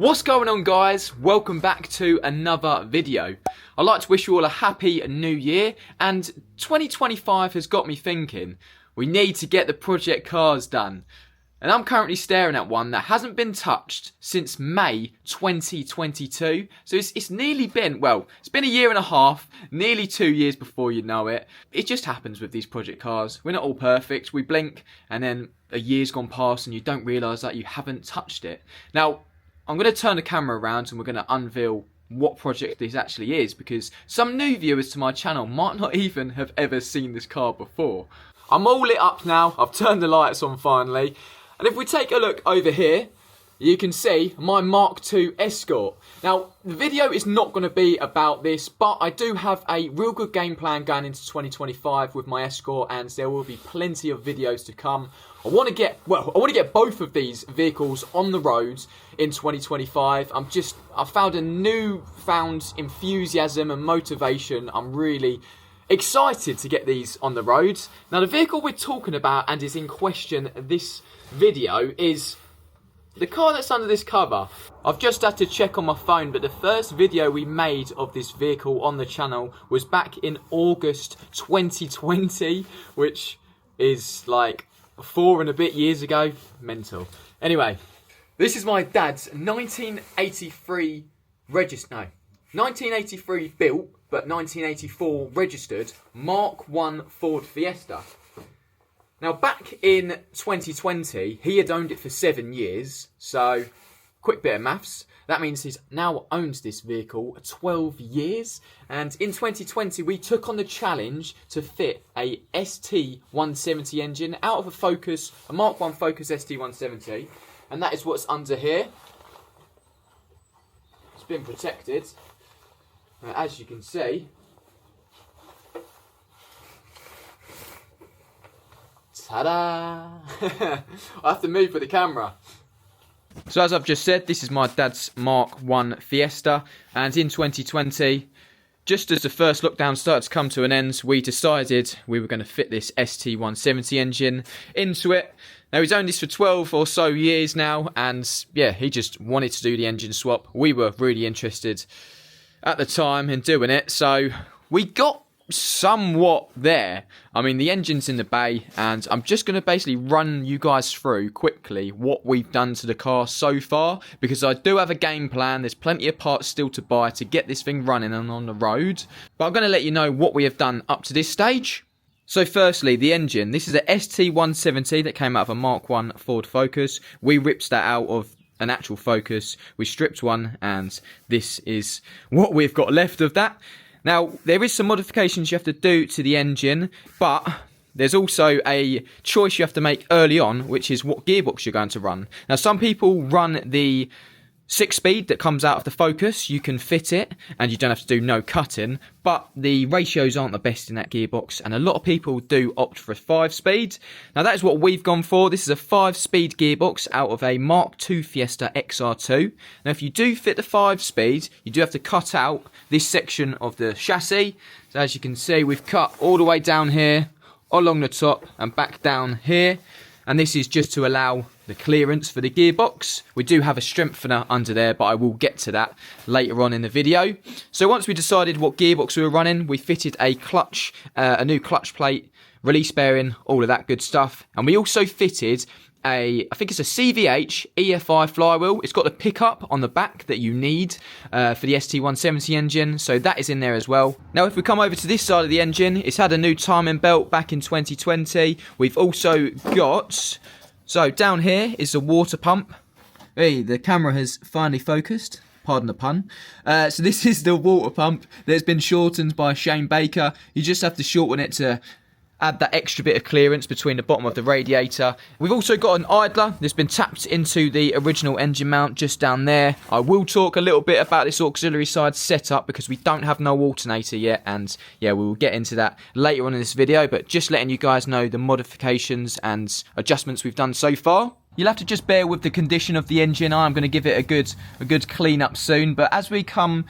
What's going on, guys? Welcome back to another video. I'd like to wish you all a happy new year, and 2025 has got me thinking we need to get the project cars done. And I'm currently staring at one that hasn't been touched since May 2022. So it's nearly been, well, it's been a year and a half, nearly 2 years before you know it. It just happens with these project cars. We're not all perfect. We blink and then a year's gone past and you don't realise that you haven't touched it. Now, I'm going to turn the camera around and we're going to unveil what project this actually is, because some new viewers to my channel might not even have ever seen this car before. I'm all lit up now. I've turned the lights on finally. And if we take a look over here, you can see my Mark II Escort. Now, the video is not going to be about this, but I do have a real good game plan going into 2025 with my Escort, and there will be plenty of videos to come. I want to get both of these vehicles on the roads in 2025. I found a newfound enthusiasm and motivation. I'm really excited to get these on the roads. Now, the vehicle we're talking about and is in question this video is the car that's under this cover. I've just had to check on my phone, but the first video we made of this vehicle on the channel was back in August 2020, which is like 4 and a bit years ago. Mental. Anyway, this is my dad's 1983 1983 built, but 1984 registered Mark I Ford Fiesta. Now, back in 2020, he had owned it for 7 years, so quick bit of maths. That means he's now owned this vehicle 12 years, and in 2020 we took on the challenge to fit a ST170 engine out of a Mark I Focus ST170, and that is what's under here. It's been protected, as you can see. Ta-da! I have to move with the camera. So as I've just said, this is my dad's Mark I Fiesta, and in 2020, just as the first lockdown started to come to an end, we decided we were going to fit this ST170 engine into it. Now, he's owned this for 12 or so years now, and yeah, he just wanted to do the engine swap. We were really interested at the time in doing it, so we got somewhat there. I mean, the engine's in the bay, and I'm just going to basically run you guys through quickly what we've done to the car so far, because I do have a game plan. There's plenty of parts still to buy to get this thing running and on the road, but I'm going to let you know what we have done up to this stage. So firstly, the engine. This is a ST170 that came out of a Mark I Ford Focus. We ripped that out of an actual Focus. We stripped one, and this is what we've got left of that. Now, there is some modifications you have to do to the engine, but there's also a choice you have to make early on, which is what gearbox you're going to run. Now, some people run the 6-speed that comes out of the Focus. You can fit it, and you don't have to do no cutting, but the ratios aren't the best in that gearbox, and a lot of people do opt for a 5-speed. Now, that is what we've gone for. This is a 5-speed gearbox out of a Mark II Fiesta XR2. Now, if you do fit the 5-speed, you do have to cut out this section of the chassis. So as you can see, we've cut all the way down here, along the top, and back down here. And this is just to allow the clearance for the gearbox. We do have a strengthener under there, but I will get to that later on in the video. So once we decided what gearbox we were running, we fitted a clutch, a new clutch plate, release bearing, all of that good stuff. And we also fitted I think it's a CVH EFI flywheel. It's got the pickup on the back that you need for the ST170 engine, so that is in there as well. Now, if we come over to this side of the engine, it's had a new timing belt back in 2020. We've also got, so down here is the water pump. Hey, the camera has finally focused. Pardon the pun. So this is the water pump that's been shortened by Shane Baker. You just have to shorten it to add that extra bit of clearance between the bottom of the radiator. We've also got an idler that's been tapped into the original engine mount just down there. I will talk a little bit about this auxiliary side setup because we don't have no alternator yet, and yeah, we will get into that later on in this video, but just letting you guys know the modifications and adjustments we've done so far. You'll have to just bear with the condition of the engine. I'm going to give it a good clean up soon, but as we come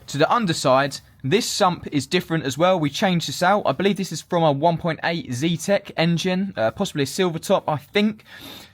to the underside, This sump is different as well. We changed this out. I believe this is from a 1.8 Zetec engine, possibly a silver top, I think.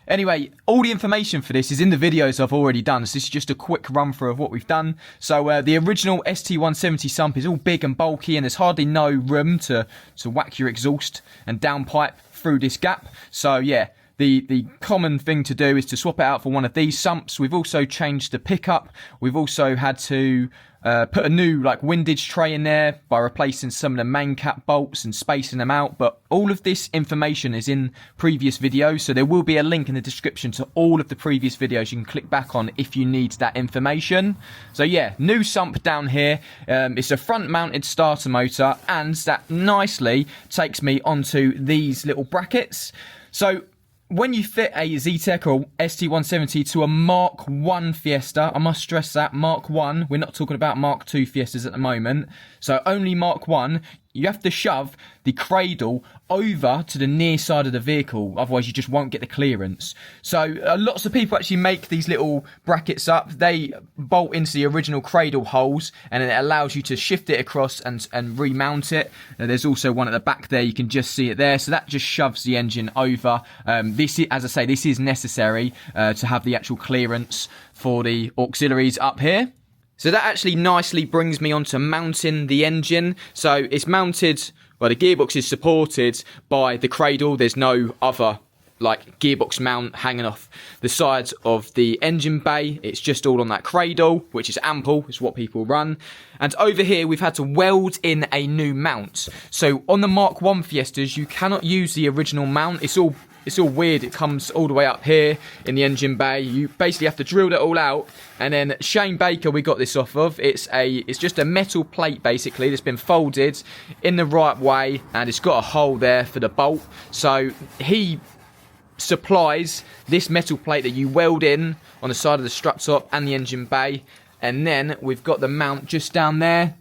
Anyway, all the information for this is in the videos I've already done, so this is just a quick run through of what we've done. So the original ST170 sump is all big and bulky, and there's hardly no room to whack your exhaust and downpipe through this gap. So yeah, the common thing to do is to swap it out for one of these sumps. We've also changed the pickup. We've also had to put a new windage tray in there by replacing some of the main cap bolts and spacing them out. But all of this information is in previous videos, so there will be a link in the description to all of the previous videos you can click back on if you need that information. So yeah, new sump down here. It's a front mounted starter motor, and that nicely takes me onto these little brackets. So when you fit a Zetec or ST170 to a Mark 1 Fiesta, I must stress that, Mark 1, we're not talking about Mark 2 Fiestas at the moment, so only Mark 1, you have to shove the cradle over to the near side of the vehicle, otherwise you just won't get the clearance. So lots of people actually make these little brackets up. They bolt into the original cradle holes, and it allows you to shift it across and remount it. There's also one at the back there, you can just see it there, so that just shoves the engine over. This is, as I say, this is necessary to have the actual clearance for the auxiliaries up here. So that actually nicely brings me on to mounting the engine. So it's mounted, well, the gearbox is supported by the cradle. There's no other gearbox mount hanging off the sides of the engine bay. It's just all on that cradle, which is ample, is what people run. And over here, we've had to weld in a new mount. So on the Mark 1 Fiestas, you cannot use the original mount. It's all weird. It comes all the way up here in the engine bay. You basically have to drill it all out. And then Shane Baker, we got this off of. It's just a metal plate basically that's been folded in the right way, and it's got a hole there for the bolt. So he supplies this metal plate that you weld in on the side of the strut top and the engine bay. And then we've got the mount just down there.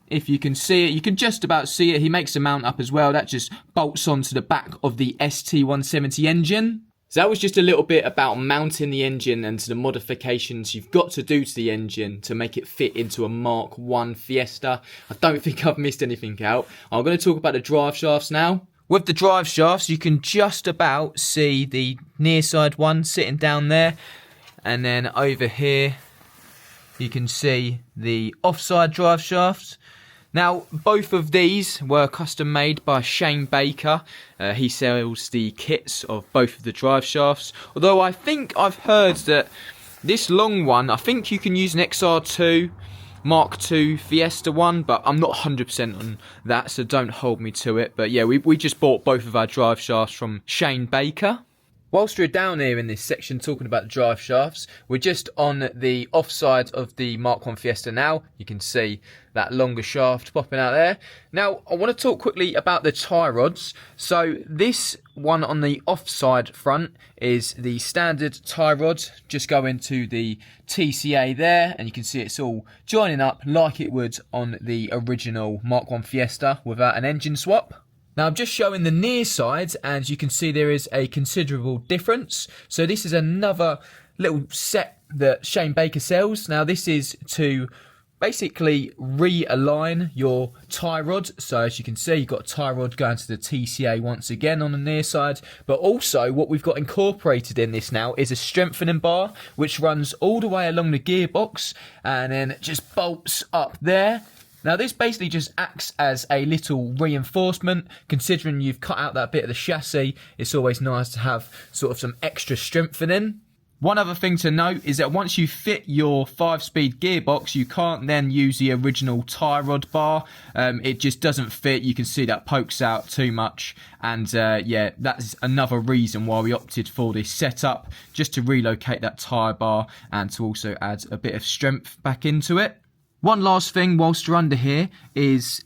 If you can see it, you can just about see it. He makes the mount up as well. That just bolts onto the back of the ST170 engine. So that was just a little bit about mounting the engine and the modifications you've got to do to the engine to make it fit into a Mark 1 Fiesta. I don't think I've missed anything out. I'm going to talk about the drive shafts now. With the drive shafts, you can just about see the near side one sitting down there. And then over here, you can see the offside drive shafts. Now, both of these were custom made by Shane Baker. He sells the kits of both of the drive shafts. Although I think I've heard that this long one, I think you can use an XR2 Mark II Fiesta one, but I'm not 100% on that, so don't hold me to it. But yeah, we just bought both of our drive shafts from Shane Baker. Whilst we're down here in this section talking about the drive shafts, we're just on the offside of the Mark 1 Fiesta now. You can see that longer shaft popping out there. Now, I want to talk quickly about the tie rods. So this one on the offside front is the standard tie rod, just going to the TCA there, and you can see it's all joining up like it would on the original Mark 1 Fiesta without an engine swap. Now I'm just showing the near sides, and you can see there is a considerable difference. So this is another little set that Shane Baker sells. Now this is to basically realign your tie rod. So as you can see, you've got a tie rod going to the TCA once again on the near side. But also what we've got incorporated in this now is a strengthening bar, which runs all the way along the gearbox and then it just bolts up there. Now this basically just acts as a little reinforcement. Considering you've cut out that bit of the chassis, it's always nice to have sort of some extra strengthening. One other thing to note is that once you fit your 5-speed gearbox, you can't then use the original tie rod bar. It just doesn't fit. You can see that pokes out too much. And yeah, that's another reason why we opted for this setup, just to relocate that tie bar and to also add a bit of strength back into it. One last thing whilst you're under here is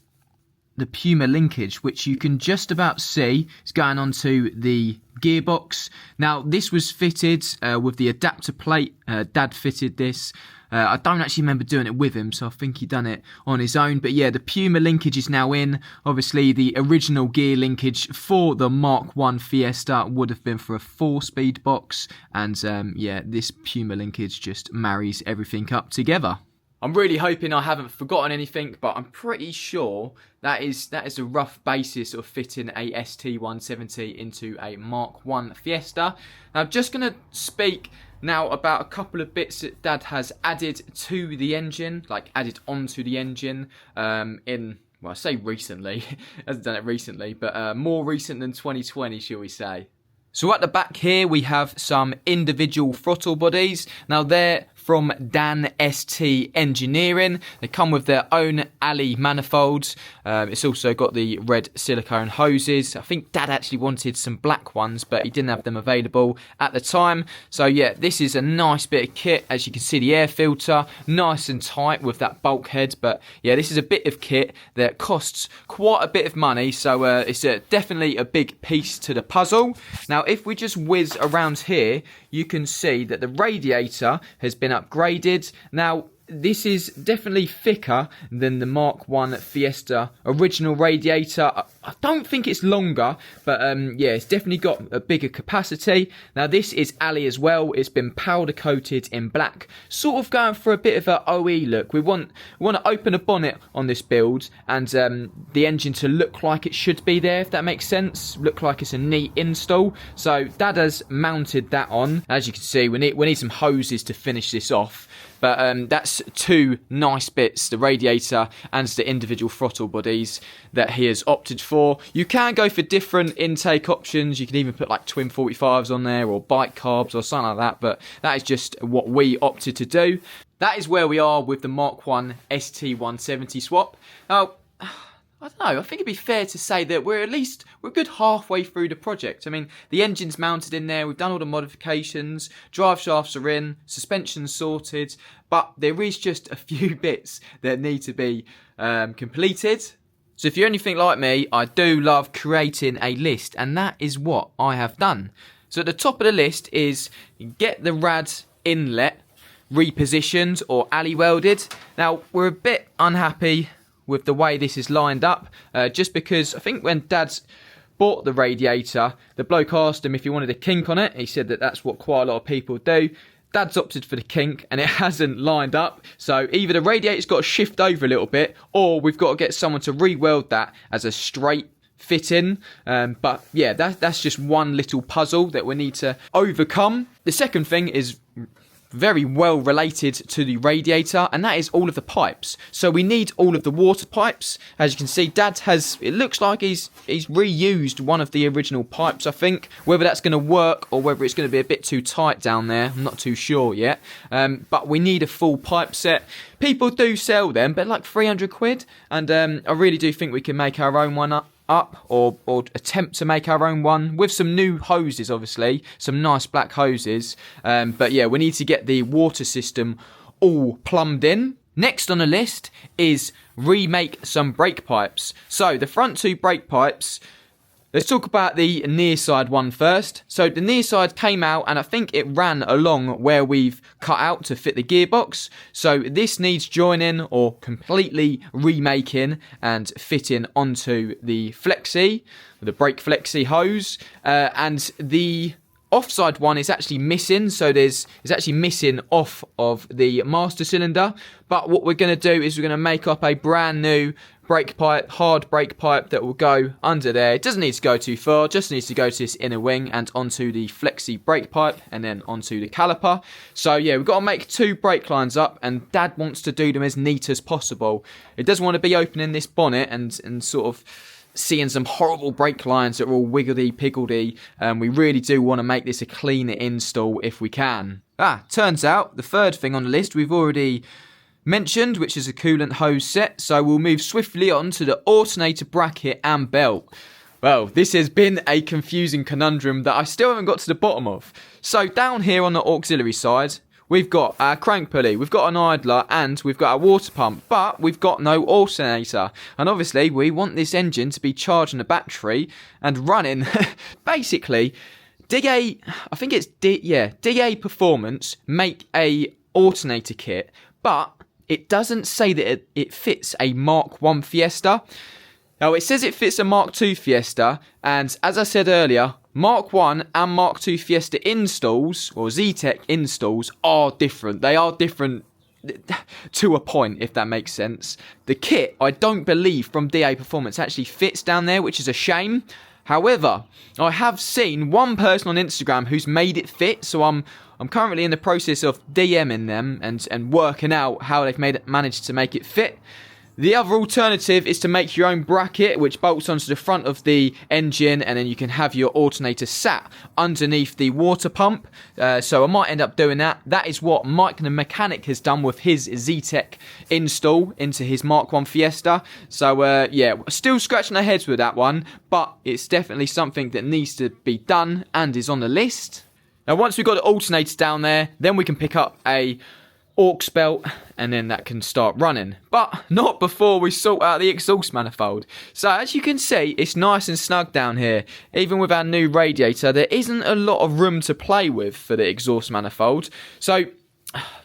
the Puma linkage, which you can just about see is going onto the gearbox. Now this was fitted with the adapter plate. Dad fitted this. I don't actually remember doing it with him, so I think he done it on his own. But yeah, the Puma linkage is now in. Obviously the original gear linkage for the Mark 1 Fiesta would have been for a 4-speed box, and yeah, this Puma linkage just marries everything up together. I'm really hoping I haven't forgotten anything, but I'm pretty sure that is a rough basis of fitting a ST170 into a Mark 1 Fiesta. Now, I'm just going to speak now about a couple of bits that Dad has added to the engine, like added onto the engine well, I say recently, hasn't done it recently, but more recent than 2020, shall we say. So at the back here, we have some individual throttle bodies. Now, they're from Dan ST Engineering. They come with their own alley manifolds. It's also got the red silicone hoses. I think Dad actually wanted some black ones, but he didn't have them available at the time. So yeah, this is a nice bit of kit. As you can see, the air filter, nice and tight with that bulkhead. But yeah, this is a bit of kit that costs quite a bit of money. So it's definitely a big piece to the puzzle. Now, if we just whiz around here, you can see that the radiator has been upgraded. Now, this is definitely thicker than the Mark 1 Fiesta original radiator. I don't think it's longer, but yeah, it's definitely got a bigger capacity. Now, this is alley as well. It's been powder coated in black, sort of going for a bit of a OE look. We want to open a bonnet on this build and the engine to look like it should be there, if that makes sense. Look like it's a neat install. So Dad has mounted that on. As you can see, we need some hoses to finish this off. But that's two nice bits, the radiator and the individual throttle bodies that he has opted for. You can go for different intake options. You can even put like twin 45s on there or bike carbs or something like that. But that is just what we opted to do. That is where we are with the Mark 1 ST170 swap. Now, I don't know, I think it'd be fair to say that we're a good halfway through the project. I mean, the engine's mounted in there, we've done all the modifications, drive shafts are in, suspension's sorted, but there is just a few bits that need to be completed. So if you're anything like me, I do love creating a list, and that is what I have done. So at the top of the list is get the rad inlet repositioned or alley welded. Now, we're a bit unhappy with the way this is lined up, just because I think when Dad's bought the radiator, the bloke asked him if he wanted a kink on it. He said that that's what quite a lot of people do. Dad's opted for the kink and it hasn't lined up, so either the radiator's got to shift over a little bit, or we've got to get someone to re-weld that as a straight fit in. But yeah, that's just one little puzzle that we need to overcome. The second thing is very well related to the radiator, and that is all of the pipes. So we need all of the water pipes. As you can see, Dad has, it looks like he's reused one of the original pipes, I think. Whether that's going to work or whether it's going to be a bit too tight down there, I'm not too sure yet. But we need a full pipe set. People do sell them, but like 300 quid, and I really do think we can make our own one up or attempt to make our own one with some new hoses, obviously, some nice black hoses. But yeah, we need to get the water system all plumbed in. Next on the list is remake some brake pipes. So the front two brake pipes, let's talk about the near side one first. So the near side came out, and I think it ran along where we've cut out to fit the gearbox. So this needs joining or completely remaking and fitting onto the flexi, the brake flexi hose. And the offside one is actually missing, so it's actually missing off of the master cylinder. But what we're going to do is we're going to make up a brand new brake pipe, hard brake pipe that will go under there. It doesn't need to go too far, just needs to go to this inner wing and onto the flexi brake pipe and then onto the caliper. So yeah, we've got to make two brake lines up, and Dad wants to do them as neat as possible. He doesn't want to be opening this bonnet and sort of seeing some horrible brake lines that are all wiggledy-piggledy. We really do want to make this a cleaner install if we can. Turns out the third thing on the list we've already mentioned, which is a coolant hose set. So we'll move swiftly on to the alternator bracket and belt. Well, this has been a confusing conundrum that I still haven't got to the bottom of. So down here on the auxiliary side, we've got our crank pulley, we've got an idler, and we've got a water pump, but we've got no alternator. And obviously, we want this engine to be charging a battery and running. Basically, DA Performance make a alternator kit, but it doesn't say that it fits a Mark 1 Fiesta. Now, it says it fits a Mark 2 Fiesta, and as I said earlier, Mark 1 and Mark 2 Fiesta installs, or Z-Tech installs, are different. They are different to a point, if that makes sense. The kit, I don't believe, from DA Performance actually fits down there, which is a shame. However, I have seen one person on Instagram who's made it fit, so I'm currently in the process of DMing them and working out how they've managed to make it fit. The other alternative is to make your own bracket, which bolts onto the front of the engine, and then you can have your alternator sat underneath the water pump. So I might end up doing that. That is what Mike the mechanic has done with his Zetec install into his Mk1 Fiesta. So yeah, still scratching our heads with that one, but it's definitely something that needs to be done and is on the list. Now, once we've got the alternators down there, then we can pick up a aux belt, and then that can start running, but not before we sort out the exhaust manifold. So as you can see, it's nice and snug down here. Even with our new radiator, there isn't a lot of room to play with for the exhaust manifold. So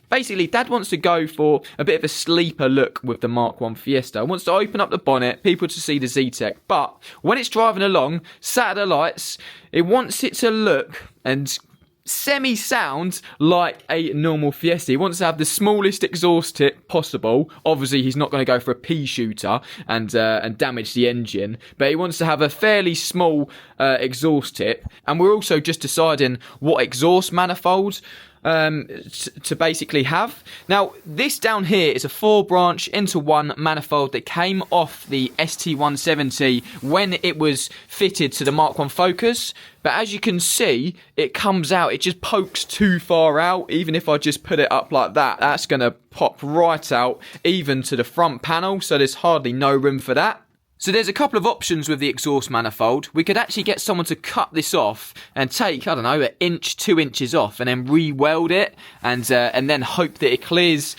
basically, Dad wants to go for a bit of a sleeper look with the Mk1 Fiesta. Wants to open up the bonnet, people to see the Zetec, but when it's driving along, sat at the lights, it wants it to look and semi-sound like a normal Fiesta. He wants to have the smallest exhaust tip possible. Obviously, he's not going to go for a pea shooter and damage the engine, but he wants to have a fairly small exhaust tip. And we're also just deciding what exhaust manifold to basically have. Now, this down here is a 4-branch into 1 manifold that came off the ST170 when it was fitted to the Mk1 Focus. But as you can see, it comes out, it just pokes too far out. Even if I just put it up like that, that's going to pop right out, even to the front panel. So there's hardly no room for that. So there's a couple of options with the exhaust manifold. We could actually get someone to cut this off and take, I don't know, 1 inch, 2 inches off, and then re-weld it, and then hope that it clears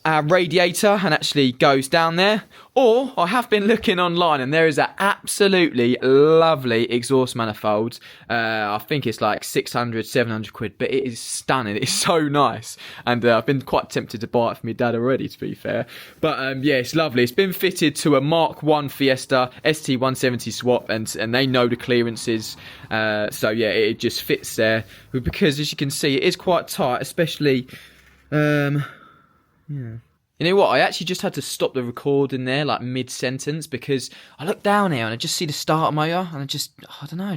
our radiator and actually goes down there. Or I have been looking online, and there is an absolutely lovely exhaust manifold. I think it's like 600, 700 quid, but it is stunning. It's so nice, and I've been quite tempted to buy it for my dad already, to be fair. But yeah, it's lovely. It's been fitted to a Mk1 Fiesta ST170 swap, and they know the clearances. So yeah, it just fits there. Because as you can see, it is quite tight, especially yeah. You know what, I actually just had to stop the recording there, like mid-sentence, because I look down here and I just see the starter motor, and I don't know,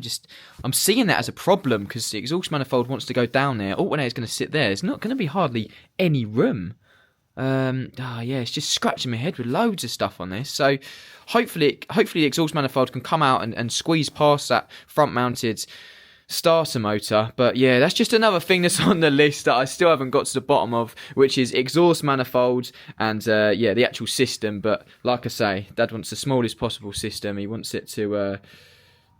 I'm seeing that as a problem, because the exhaust manifold wants to go down there. Alternator is going to sit there. There's not going to be hardly any room. Yeah, it's just scratching my head with loads of stuff on this. So hopefully the exhaust manifold can come out and squeeze past that front-mounted starter motor. But yeah, that's just another thing that's on the list that I still haven't got to the bottom of, which is exhaust manifold and yeah, the actual system. But like I say, Dad wants the smallest possible system. He wants it to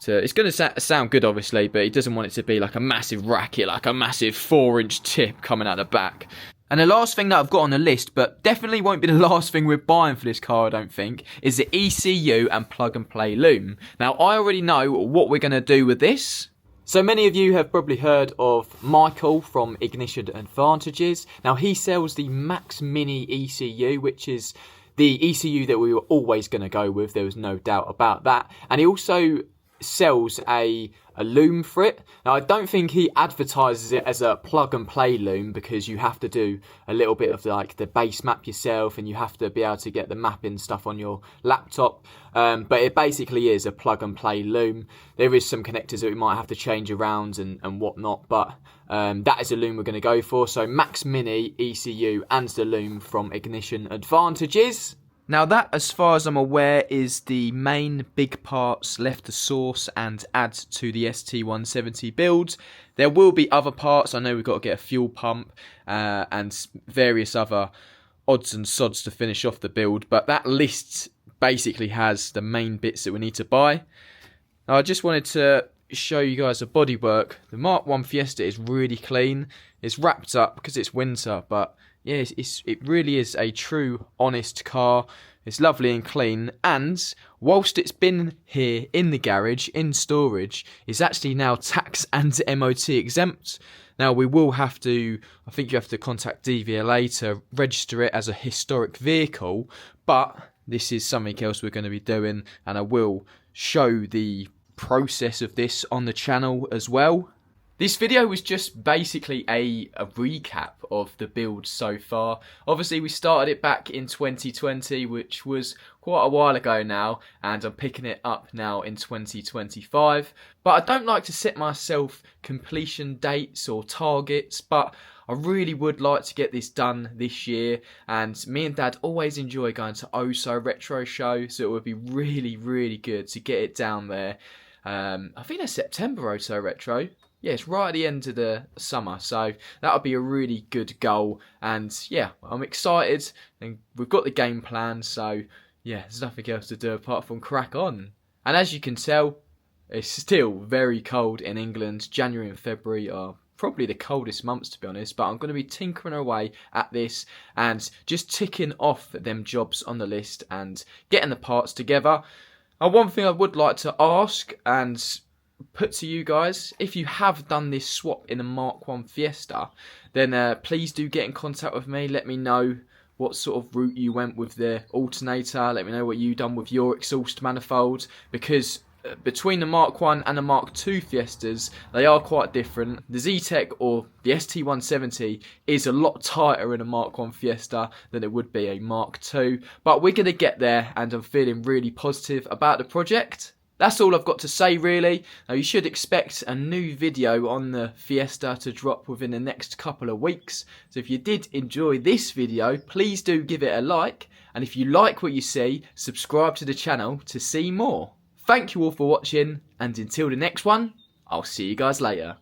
it's going to sound good, obviously, but he doesn't want it to be like a massive racket, like a massive 4-inch tip coming out the back. And the last thing that I've got on the list, but definitely won't be the last thing we're buying for this car, I don't think, is the ECU and plug-and-play loom. Now, I already know what we're going to do with this. So many of you have probably heard of Michael from Ignition Advantages. Now, he sells the Max Mini ECU, which is the ECU that we were always going to go with. There was no doubt about that. And he also sells a loom for it. Now, I don't think he advertises it as a plug and play loom, because you have to do a little bit of like the base map yourself, and you have to be able to get the mapping stuff on your laptop. But it basically is a plug and play loom. There is some connectors that we might have to change around and whatnot, but that is the loom we're going to go for. So Max Mini ECU and the loom from Ignition Advantages. Now that, as far as I'm aware, is the main big parts left to source and add to the ST170 build. There will be other parts. I know we've got to get a fuel pump and various other odds and sods to finish off the build, but that list basically has the main bits that we need to buy. Now, I just wanted to show you guys the bodywork. The Mk1 Fiesta is really clean. It's wrapped up because it's winter, but yeah, it really is a true, honest car. It's lovely and clean, and whilst it's been here in the garage, in storage, it's actually now tax and MOT exempt. Now, we will have to, I think you have to contact DVLA to register it as a historic vehicle, but this is something else we're going to be doing, and I will show the process of this on the channel as well. This video was just basically a recap of the build so far. Obviously we started it back in 2020, which was quite a while ago now, and I'm picking it up now in 2025. But I don't like to set myself completion dates or targets, but I really would like to get this done this year, and me and Dad always enjoy going to Oh So Retro Show, so it would be really good to get it down there. I think that's September Oh So Retro. Yeah, it's right at the end of the summer, so that would be a really good goal. And yeah, I'm excited, and we've got the game plan, so yeah, there's nothing else to do apart from crack on. And as you can tell, it's still very cold in England. January and February are probably the coldest months, to be honest, but I'm going to be tinkering away at this and just ticking off them jobs on the list and getting the parts together. And one thing I would like to ask and put to you guys, if you have done this swap in a Mk1 Fiesta, then please do get in contact with me. Let me know what sort of route you went with the alternator. Let me know what you done with your exhaust manifold, because between the Mk1 and the Mk2 Fiestas, they are quite different. The Z-Tech or the ST170 is a lot tighter in a Mk1 Fiesta than it would be a Mk2, but we're going to get there, and I'm feeling really positive about the project. That's all I've got to say, really. Now, you should expect a new video on the Fiesta to drop within the next couple of weeks. So if you did enjoy this video, please do give it a like. And if you like what you see, subscribe to the channel to see more. Thank you all for watching, and until the next one, I'll see you guys later.